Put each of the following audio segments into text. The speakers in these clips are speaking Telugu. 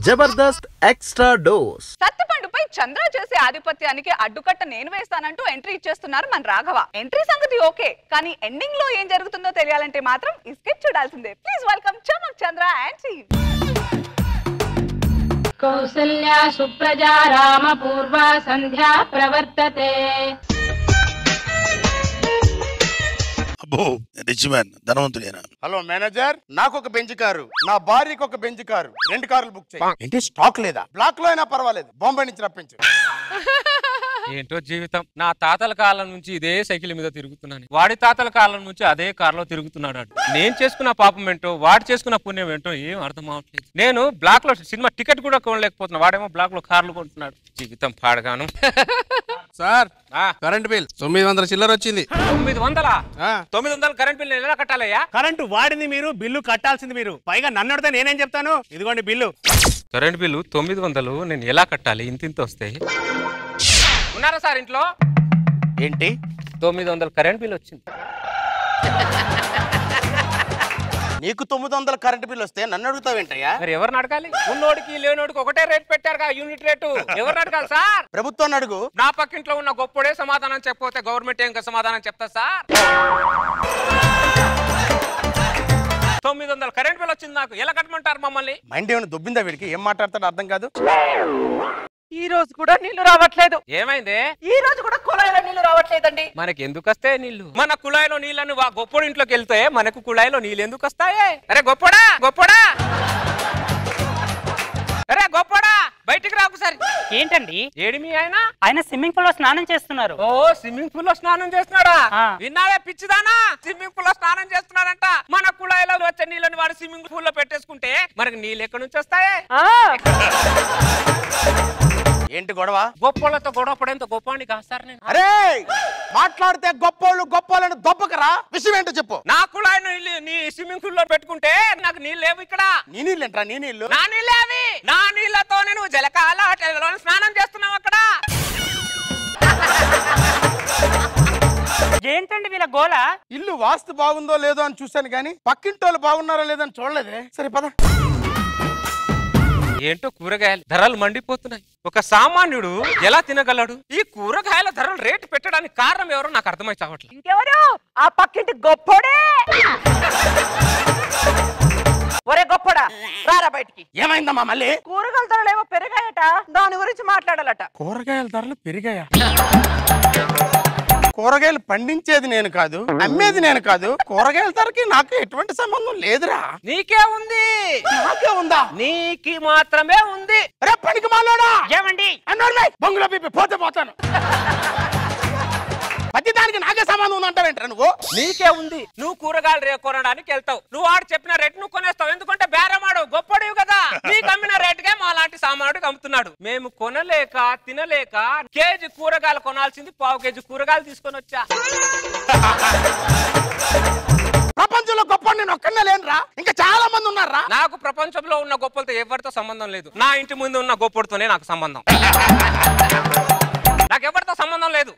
Jabardasth extra dose. సత్తుపండుపై చంద్ర చేసే ఆధిపత్యానికి అడ్డుకట్ట నేను వేస్తానంటూ ఎంట్రీ ఇచ్చేస్తున్నారు మన రాఘవ. ఎంట్రీ సంగతి ఓకే, కానీ ఎండింగ్ లో ఏం జరుగుతుందో తెలియాలంటే మాత్రం ఈ స్కిట్ చూడాల్సిందే. Please welcome Chamak Chandra and team. కౌసల్యా సుప్రజా రామ పూర్వ సంధ్యా ప్రవర్తతే. అబ్బో రిచ్ మ్యాన్, ధనవంతుడేనా? హలో మేనేజర్, నాకు ఒక బెంచ్ కారు, నా భార్యకి ఒక బెంచ్ కారు, 2 కార్లు బుక్ చేయి. ఏంటి స్టాక్ లేదా? బ్లాక్ లో అయినా పర్వాలేదు, బాంబే నుంచి రప్పించు. ఏంటో జీవితం. నా తాతల కాలం నుంచి ఇదే సైకిల్ మీద తిరుగుతున్నాను, వాడి తాతల కాలం నుంచి అదే కారులో తిరుగుతున్నాడు. నేను చేసుకున్న పాపం ఏంటో, వాడు చేసుకున్న పుణ్యం ఏంటో ఏం అర్థం అవట్లేదు. నేను బ్లాక్ లో సినిమా టికెట్ కూడా కొనలేకపోతున్నా, వాడేమో బ్లాక్ లో కార్లు కొంటున్నాడు. జీవితం పాడగాను. సార్, కరెంట్ బిల్ 900 చిల్లర వచ్చింది. 900? 900 కరెంట్ బిల్ ఎలా కట్టాలయ్యా? కరెంటు వాడింది మీరు, బిల్లు కట్టాల్సింది మీరు. పైగా నన్ను అడితే నేనేం చెప్తాను? ఇదిగోండి బిల్లు. కరెంట్ బిల్లు 900 నేను ఎలా కట్టాలి? ఇంత వస్తాయి. ఉన్నారా సార్ ఇంట్లో? ఏంటి 900 కరెంట్ బిల్ వచ్చింది. నీకు 900 కరెంట్ బిల్ వస్తే నన్ను అడుగుతావేంటయ్యా? మరి ఎవరిని అడగాలి? ఉన్నోడికి లేనోడికి ఒకటే రేట్ పెట్టారుగా, యూనిట్ రేటు. ఎవరిని అడగాలి సార్? ప్రభుత్వాన్ని అడుగు. నా పక్కింట్లో ఉన్న గొప్పడే సమాధానం చెప్పకపోతే గవర్నమెంట్ ఏం సమాధానం చెప్తా సార్? 900 కరెంట్ బిల్ వచ్చింది నాకు, ఎలా కట్టమంటారు మమ్మల్ని? మైండ్ ఏమైనా దొబ్బిందా వీడికి? ఏం మాట్లాడతాడో అర్థం కాదు. ఈ రోజు కూడా నీళ్లు రావట్లేదు. ఏమైంది? ఈ రోజు కూడా కుళాయిలో నీళ్లు రావట్లేదండి. మనకి ఎందుకు వస్తాయి నీళ్లు? మన కుళాయిలో నీళ్ళని గొప్పడి ఇంట్లోకి వెళ్తే మనకు కుళాయిలో నీళ్ళు ఎందుకు వస్తాయి? అరే గొప్పడా, గొప్పడా, అరే గొప్పడా, బయటికి రాకు సార్. ఏంటండి? ఏడి మీ ఆయన? ఆయన స్విమ్మింగ్ పూల్ లో స్నానం చేస్తున్నారు. ఓ, స్విమ్మింగ్ పూల్ లో స్నానం చేస్తున్నాడా? విన్నావే పిచ్చిదానా? స్విమ్మింగ్ పూల్ లో స్నానం చేస్తున్నాడంట. మన కుళాయిలో వచ్చే నీళ్ళని వాడు స్విమ్మింగ్ పూల్ లో పెట్టేసుకుంటే మనకి నీళ్ళు ఎక్కడి నుంచి వస్తాయి? ఏంటి గొడవ? గొప్పలతో గొడవ పడేంత గొప్పని కాదు సార్ నేను. అరే మాట్లాడితే గొప్పోళ్ళు గొప్పోళ్ళని దొబ్బకరా. విషయం ఏంటో చెప్పు. నా కుళాయిని నీ స్విమ్మింగ్ పూల్ లో పెట్టుకుంటే నాకు నీళ్ళు లేవు ఇక్కడ. నీ నీళ్ళు ఏంట్రా? నీ నీళ్ళు? నా నీళ్ళే అవి. నా నీళ్ళతో నేను జలకాల స్నానం చేస్తున్నావు అక్కడ. ఏంటండి వీళ్ళ గోల? ఇల్లు వాస్తు బాగుందో లేదో అని చూశాను కానీ పక్కింటోళ్ళు బాగున్నారో లేదో అని చూడలేదే. సరే పద. ఏంటో కూరగాయలు ధరలు మండిపోతున్నాయి. ఒక సామాన్యుడు ఎలా తినగలడు? ఈ కూరగాయల ధరలు రేటు పెట్టడానికి కారణం ఎవరో నాకు అర్థమై చావట్లేదు. ఇంకెవరు? ఆ పక్కింటి గొప్పోడే. ఒరే గొప్పడా, రారా బయటికి. ఏమైందమ్మా మళ్ళీ? కూరగాయల ధరలు ఏమో పెరిగాయట, దాని గురించి మాట్లాడాలట. కూరగాయల ధరలు పెరిగాయా? కూరగాయలు పండించేది నేను కాదు, అమ్మేది నేను కాదు. కూరగాయల ధరకి నాకు ఎటువంటి సంబంధం లేదురా. నీకే ఉంది. నాకే ఉందా? నీకి మాత్రమే ఉంది. రే పనికి మాలోడా. ఏమండి? బంగులో పిప్పి పోతే పోతాను. ప్రతి దానికి నాకే సంబంధం ఉందంటావేంట్రా నువ్వు? నీకే ఉంది. నువ్వు కూరగాయలు కొనడానికి వెళ్తావు, నువ్వు వాడు చెప్పిన రేటు నువ్వు కొనేస్తావు. ఎందుకంటే బేరమాడు గొప్పడివి కదా. నీకు అమ్మిన రేటుగా మా లాంటి సామానుడికి అమ్ముతున్నాడు. మేము కొనలేక తినలేక కేజీ కూరగాయలు కొనాల్సింది 1/2 కేజీ కూరగాయలు తీసుకొని వచ్చా. ప్రపంచంలో గొప్ప నేను ఒక్కనే లేనురా, ఇంకా చాలా మంది ఉన్నారా. నాకు ప్రపంచంలో ఉన్న గొప్పలతో ఎవరితో సంబంధం లేదు. నా ఇంటి ముందు ఉన్న గొప్పడితోనే నాకు సంబంధం. నాకు ఎవరితో సంబంధం లేదు.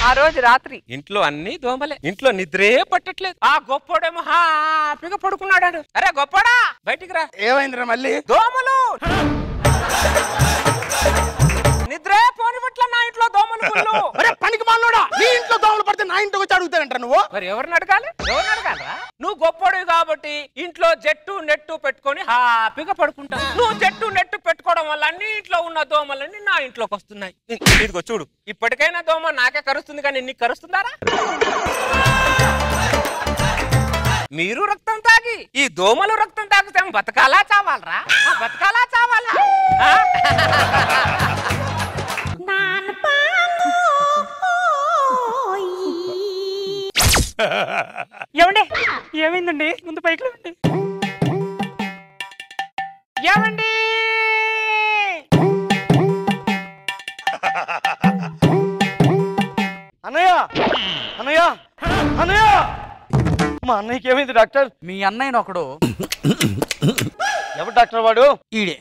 ఆ రోజు రాత్రి ఇంట్లో అన్ని దోమలే, ఇంట్లో నిద్రే పట్టట్లేదు. ఆ గొప్పడేమో హ్యాపీగా పడుకున్నాడు. అరే గొప్పడా, బయటికి రా. ఏమైందిరా మళ్ళీ? దోమలు నిద్రే పోనివట్ల నా ఇంట్లో దోమలు. పనికి మాలోడా, నీ ఇంట్లో దోమలు పడితే నా ఇంటికి వచ్చి అడుగుతారంట నువ్వు. మరి ఎవరిని అడగాలి? ఎవరిని అడగాలరా? నువ్వు గొప్పడివి కాబట్టి ఇంట్లో జట్టు నెట్టు పెట్టుకొని హ్యాపీగా పడుకుంటావు. నువ్వు జట్టు నెట్టు పెట్టుకోవడం వల్ల అన్ని ఇంట్లో ఉన్న దోమలన్నీ నా ఇంట్లోకి వస్తున్నాయి. ఇదిగో చూడు, ఇప్పటికైనా దోమ నాకే కరుస్తుంది కానీ నీకు కరుస్తుందారా? మీరు రక్తం తాగి ఈ దోమలు రక్తం తాగితే బతకాలా చావాలరా? బతకాలా చావాలా? ఏమండి? ఏమైందండి? ముందు పైకి లేవండి. ఏమండి? అన్నయ్య, అన్నయ్య, అన్నయ్య, మా అన్నయ్యకి ఏమైంది డాక్టర్? మీ అన్నయ్యను ఒకడు. ఎవరు డాక్టర్ వాడు? ఈడే.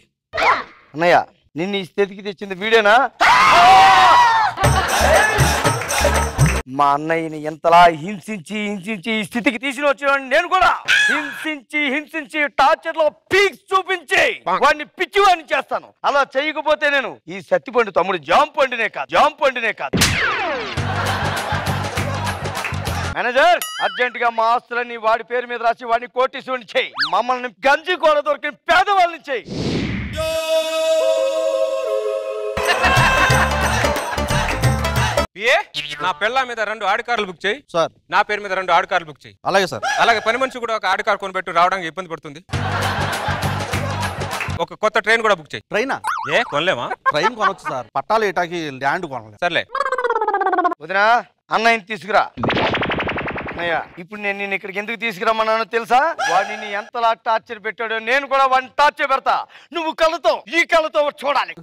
అన్నయ్య, నిన్ను ఈ స్థితికి తెచ్చింది వీడేనా? మా అన్నయ్యని ఎంతలా హింసించి హింసించి ఈ స్థితికి తీసుకుని వచ్చిన నేను కూడా హింసించి హింసించి టార్చర్ లో పీక్స్ చూపించి వాడిని పిచ్చివాడిని చేస్తాను. అలా చేయకపోతే నేను ఈ సత్తిపండు తమ్ముడు జామ్ పండునే కాదు. మేనేజర్, అర్జెంట్ గా మా ఆస్తులన్నీ వాడి పేరు మీద రాసి వాడిని కోటీశ్వరుని చేయి. మమ్మల్ని గంజి కూడా దొరికిన పేదవాళ్ళని చేయి. నా పెళ్ళ మీద 2 ఆడి కార్లు బుక్ చేయి సార్. నా పేరు మీద 2 ఆడి కార్లు బుక్ చేయి. అలాగే సార్. అలాగే పని మనిషి కూడా ఒక ఆడి కార్ కొనిపెట్టు, రావడానికి ఇబ్బంది పడుతుంది. ఒక కొత్త ట్రైన్ కూడా బుక్ చేయి. ట్రైనా? కొనలేమా? ట్రైన్ కొనొచ్చు సార్, పట్టాలు ఏటాకి ల్యాండ్ కొనలేదు. సర్లే. వదినా, అన్నయ్యని తీసుకురా. అన్నయ్య, ఇప్పుడు నేను నిన్ను ఇక్కడికి ఎందుకు తీసుకురమ్మన్నానో తెలుసా? వాడిని ఎంతలా టార్చర్ పెట్టాడో నేను కూడా వాడిని టార్చర్ పెడతా. నువ్వు ఈ కళ్ళతో చూడాలి.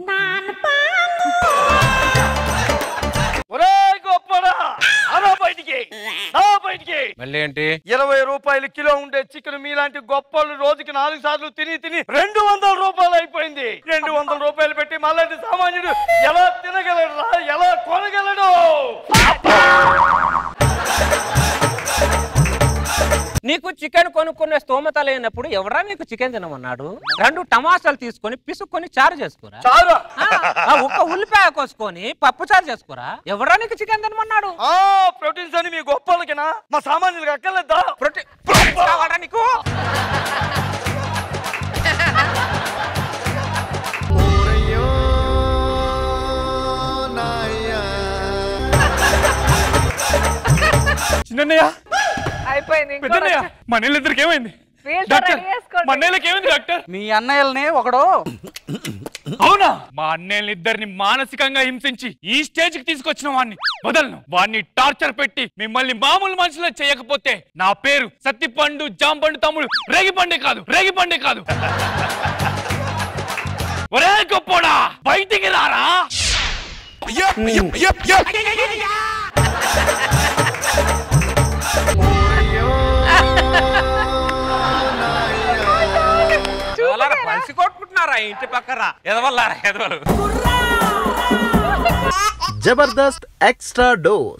మళ్ళీ ఏంటి? 20 రూపాయలు కిలో ఉండే చికెన్ మీలాంటి గొప్పలు రోజుకి 4 సార్లు తిని 200 రూపాయలు అయిపోయింది. 200 రూపాయలు పెట్టి మళ్ళీ సామాన్యుడు ఎలా తినగలడు, ఎలా కొనగలడు? నీకు చికెన్ కొనుక్కునే స్తోమత లేనప్పుడు ఎవరా నీకు చికెన్ తినమన్నాడు? 2 టమాటాలు తీసుకొని పిసుక్కొని చారు చేసుకోరా. ఒక ఉల్లిపాయ కోసుకొని పప్పు చారు చేసుకోరా. ఎవరా నీకు చికెన్ తినమన్నాడు? ప్రోటీన్స్ అని మీ గొప్పలకినా మా సామాన్యులకు అక్కర్లేదా? ప్రోటీన్ కావాలా నీకు? చిన్నయ్య అయిపోయింది. పెద్దయ్య, మన ఇద్దరికి ఏమైంది? మా అన్నయ్యలకి ఏమైంది డాక్టర్? మీ అన్నయ్యల్ని ఒకడు అవునా? మా అన్నయ్యలిద్దరిని మానసికంగా హింసించి ఈ స్టేజ్ కి తీసుకొచ్చిన వాడిని వదలను. వాడిని టార్చర్ పెట్టి మిమ్మల్ని మామూలు మనుషులు చేయకపోతే నా పేరు సత్తిపండు జాంపండు తమ్ముడు రేగిపండే కాదు. ఒరే గొప్పోడా, బయటికి రారా. పలిసి కొట్టుకుంటున్నారా ఇంటి పక్కరా? ఎదవల్లారా ఎదవలు. Jabardasth extra dose.